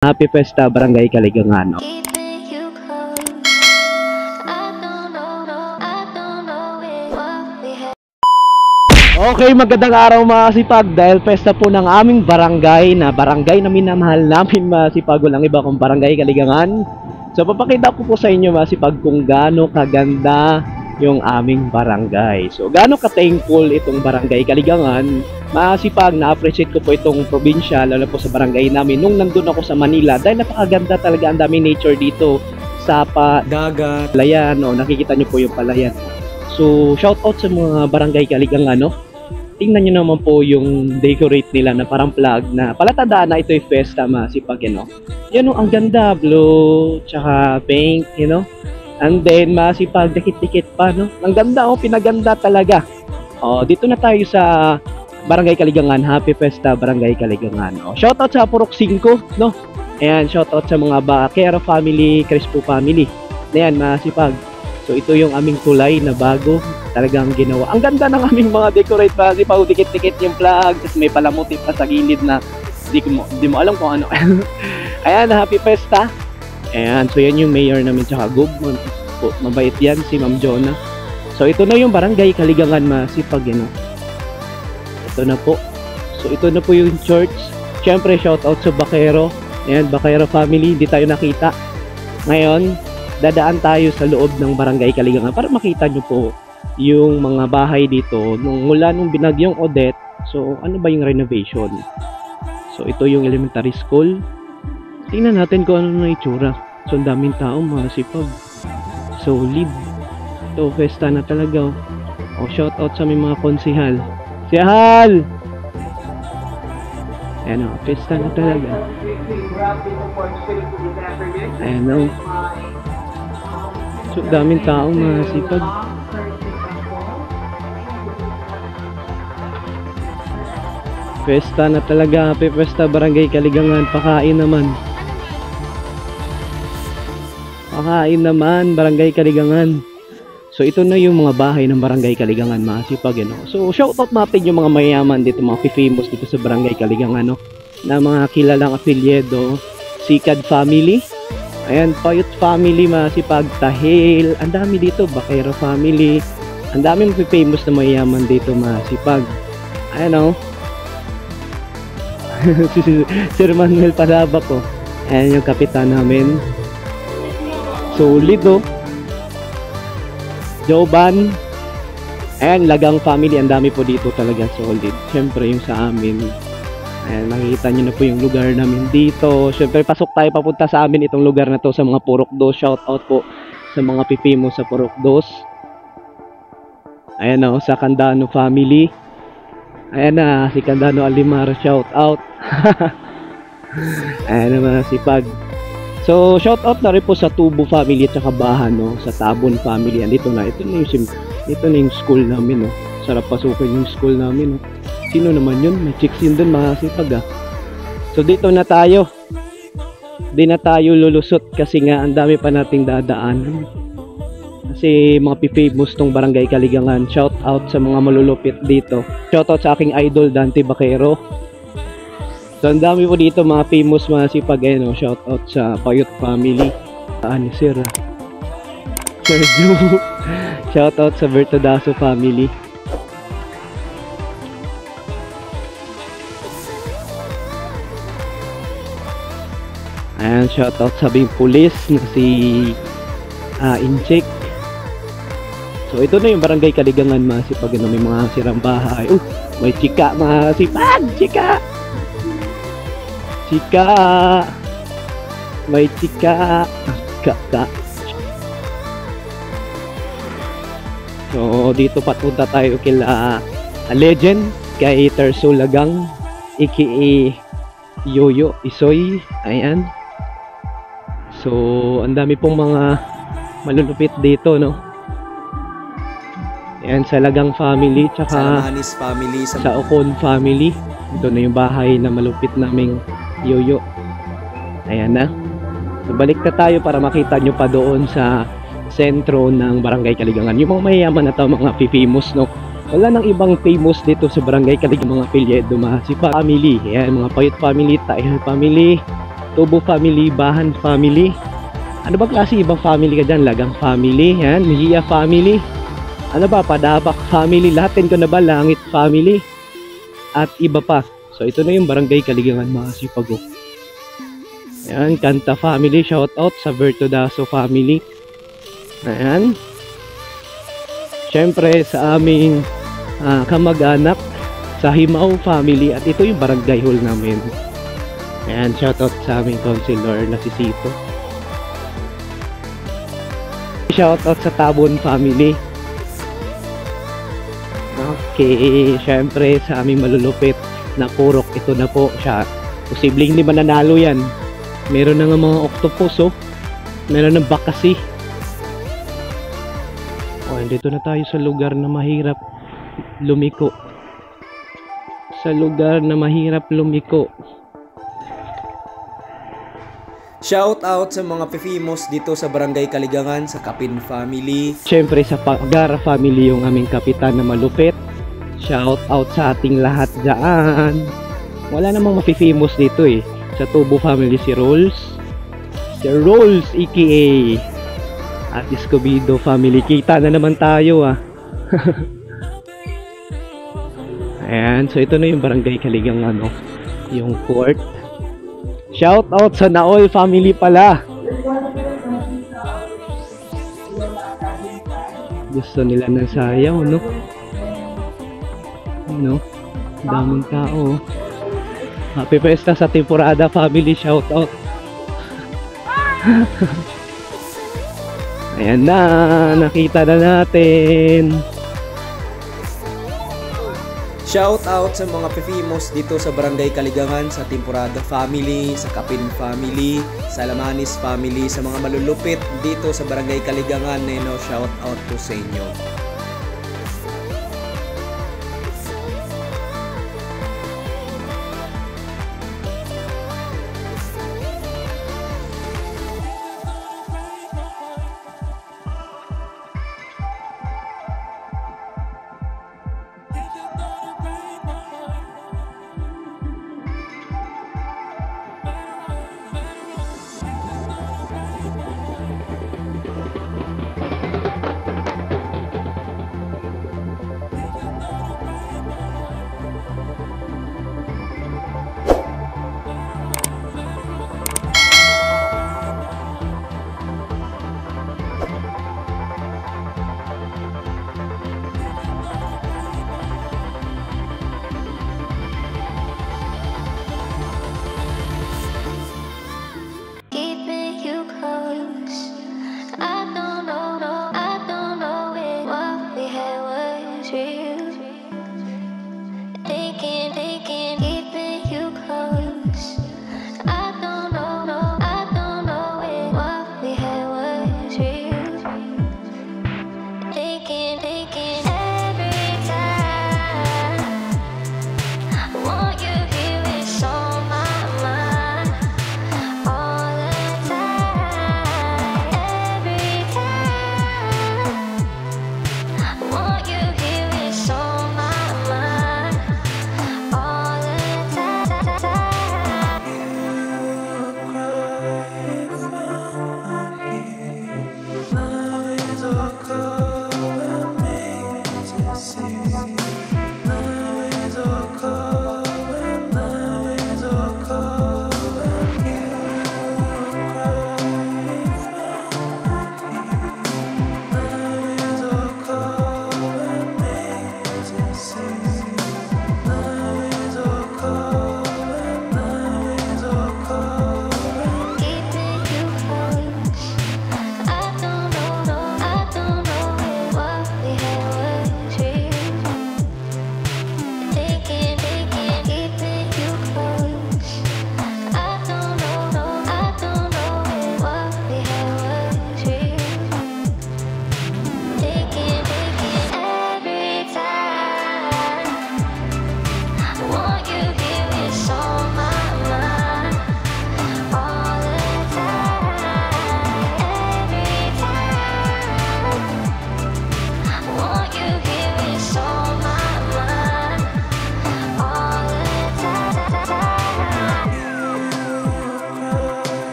Happy Festa Barangay Kaligangan. Okay, magandang araw mga kasipag, dahil festa po ng aming barangay na minamahal namin mga kasipag, walang iba kung Barangay Kaligangan. So papakita ko po sa inyo mga kasipag kung gaano kaganda yung aming barangay. So gaano ka-thankful itong Barangay Kaligangan. Mga kasipag, na-appreciate ko po itong probinsya, lalo po sa barangay namin nung nandun ako sa Manila, dahil napakaganda talaga, ang daming nature dito, sapa, dagat, palayan, nakikita nyo po yung palayan. So shout out sa mga Barangay Kaligangan, tingnan nyo naman po yung decorate nila na parang flag na palatandaan na ito'y festa masipag, Yan ang ganda, blue, tsaka pink, And then masipag, dikit-dikit pa, Ang ganda, pinaganda talaga. Dito na tayo sa Barangay Kaligangan, Happy Festa Barangay Kaligangan. Shoutout sa Purok 5, Ayan, shoutout sa mga Bakero family, Crispo family. Ayan, masipag. So ito yung aming tulay na bago, talagang ginawa. Ang ganda ng aming mga decorate pa, kasi pa dikit-dikit yung flag, tapos may palamuti pa sa gilid na di mo alam kung ano. Ayan, Happy Festa. Ayan, so yan yung mayor namin, tsaka Gub, mabait yan, si Ma'am Jonah. So ito na yung Barangay Kaligangan masipag, Ito na po. So ito na po yung church. Siyempre, shout out sa Bakero. Ayan, Bakero family, hindi tayo nakita. Ngayon, dadaan tayo sa loob ng Barangay Kaligangan para makita nyo po yung mga bahay dito mula nung binagyong Odette. So ano ba yung renovation? So ito yung elementary school. Tingnan natin kung ano na itsura. So ang daming tao, masipag, solid. Ito, festa na talaga. Shout out sa may mga konsihal. Sihal! Ayan festa na talaga. Ayan So, daming taong masipag. Festa na talaga. Happy Festa Barangay Kaligangan. Pakain naman. Pakain naman, Barangay Kaligangan. So, ito na yung mga bahay ng Barangay Kaligangan, masipag, So, shoutout natin yung mga mayaman dito, mga famous dito sa Barangay Kaligangan, na mga kilalang apelyido. Sikad family. Ayan, Payot family, masipag, Tahil. Ang dami dito, Bakero family. Ang dami famous na mayaman dito, masipag. Ayan si Sir Manuel Padaba ko. Ayan yung kapitan namin. Solid, Joban. Ayan, Lagang family. Ang dami po dito talaga, solid. Siyempre yung sa amin. Ayan, makikita nyo na po yung lugar namin dito. Siyempre, pasok tayo papunta sa amin itong lugar na to sa mga Purok 2. Shout out po sa mga pipimo sa Purok 2. Ayan sa Candano family. Ayan si Candano Alimar, shout out. Ayan naman si Pag. So, shout out na rin po sa Tubo family at saka Bahan, sa Tabon family. Andito na, ito na yung school namin, Sarap pasukin yung school namin, Sino naman yun? May chicks yun dun, mga kasipag, So dito na tayo. Di na tayo lulusot kasi nga ang dami pa nating dadaan. Kasi mga famous tong Barangay Kaligangan. Shout out sa mga malulupit dito. Shout out sa aking idol Dante Bakero. So ang dami po dito mga famous, mga kasipag, Shout out sa Payot family. Sir Joe. Shout out sa Bertodaso family. Ayan, shoutout sa bing pulis na si Incheck. So ito na yung Barangay Kaligangan, masipag, may mga sirang bahay. May chika, masipag, chika. May chika. Kaka. So dito patunta tayo kila legend kay Terso Lagang, aka Yoyo Isoy. Ayan. So, ang dami pong mga malulupit dito, Ayan, sa Lagang family, tsaka family, sa Ocon family. Ito na yung bahay na malupit naming Yoyo. Ayan na. So, balik na tayo para makita nyo pa doon sa sentro ng Barangay Kaligangan. Yung mga mayayaman na ito, mga famous, Wala nang ibang famous dito sa Barangay Kaligangan, mga apelyido, mga si family. Ayan, mga Payot family, Tahil family, Tubo family, Bahan family. Ano ba klase ibang family ka dyan? Lagang family, yan, Mejia family. Ano ba, Padabak family, lahat ko na ba, Langit family. At iba pa. So ito na yung barangay Kaligangan mga sipago. Ayan, Kanta family, shout out sa Bertodaso family. Ayan. Siyempre sa aming kamag-anak sa Himao family, at ito yung barangay hall namin. Ayan, shout out sa aming councilor na si Sito. Shout out sa Tabon family. Okay, syempre sa aming malulupit na Purok, ito na po siya. Posibleng hindi mananalo yan. Meron na nga mga octopus, oh. Meron ng bakasi. Oh, dito na tayo sa lugar na mahirap lumiko. Sa lugar na mahirap lumiko. Shout out sa mga pifimos dito sa Barangay Kaligangan, sa Kapin family. Siyempre sa Pagara family, yung aming kapitan na malupit. Shout out sa ating lahat dyan. Wala namang mapifimos dito eh. Sa Tubo family si Rolls. Si Rolls aka at Escobedo family. Kita na naman tayo ah. Ayan, so ito na yung Barangay Kaligangan, yung court. Shout out sa Naol family pala. Gusto nila ng sayaw, no? Ano? Daming tao. Happy Fiesta sa Temporada family, shout out. Ayan na, nakita na natin. Shout out sa mga pifimos dito sa Barangay Kaligangan, sa Temporada family, sa Kapin family, sa Lamanis family, sa mga malulupit dito sa Barangay Kaligangan, shout out po sa inyo.